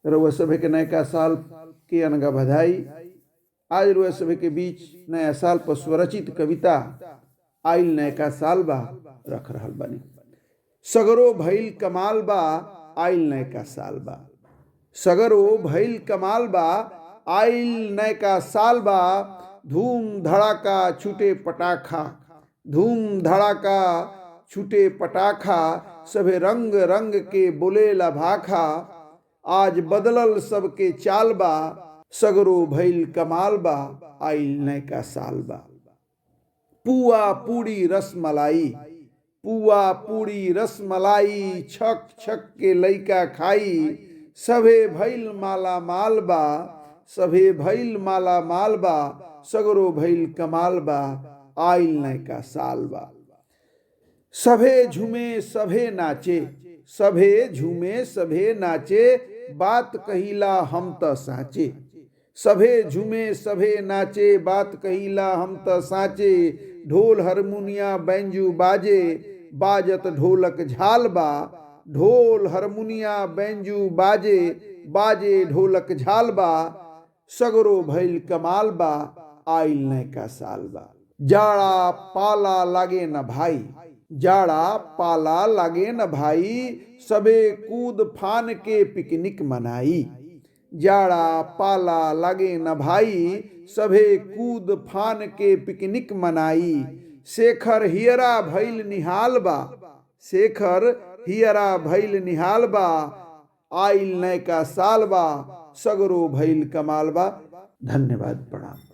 रउआ सभे के नयका साल के अनगा बधाई। आज रउआ सभे के बीच नया साल पर स्वरचित कविता आइल नयका साल बा रख रहल बानी। सगरो भइल कमाल बा आइल नयका साल बा, सगरो भइल कमाल बा आइल नयका साल बा। धूम धड़ाका छूटे पटाखा, धूम धड़ाका छूटे पटाखा, सभे रंग रंग के बोलेला भाखा। आज बदलल सबके चाल बा, सगरो भइल कमाल बा आइल नयका साल बा। पुआ पूड़ी रसमलाई, पुआ पूड़ी रसमलाई, छक छक के लइका खाई। सभे भइल माला माल बा, सभे भइल माला माल बा, सगरो भइल कमाल बा आइल नयका साल बा। सभे झूमे सभे नाचे, सभे झूमे सभे नाचे, बात कहिला हम त साचे। सभे झूमे सभे नाचे, बात कहिला हम त साचे। ढोल हारमोनिया बैंजू बाजे, बाजत ढोलक झाल बा। ढोल हारमोनिया बैंजू बाजे, बाजे ढोलक झाल बा। सगरो भइल कमाल बा आइल नयका साल बा। जाड़ा पाला लागे न भाई, जाड़ा पाला लागे न भाई, सबे कूद फान के पिकनिक मनाई। जाड़ा पाला लागे न भाई, सभे कूद फान के पिकनिक मनाई। शेखर हियरा भइल निहाल बा, शेखर हियरा भइल निहाल बा आइल नयका साल बा। सगरो भइल कमाल बा। धन्यवाद, प्रणाम।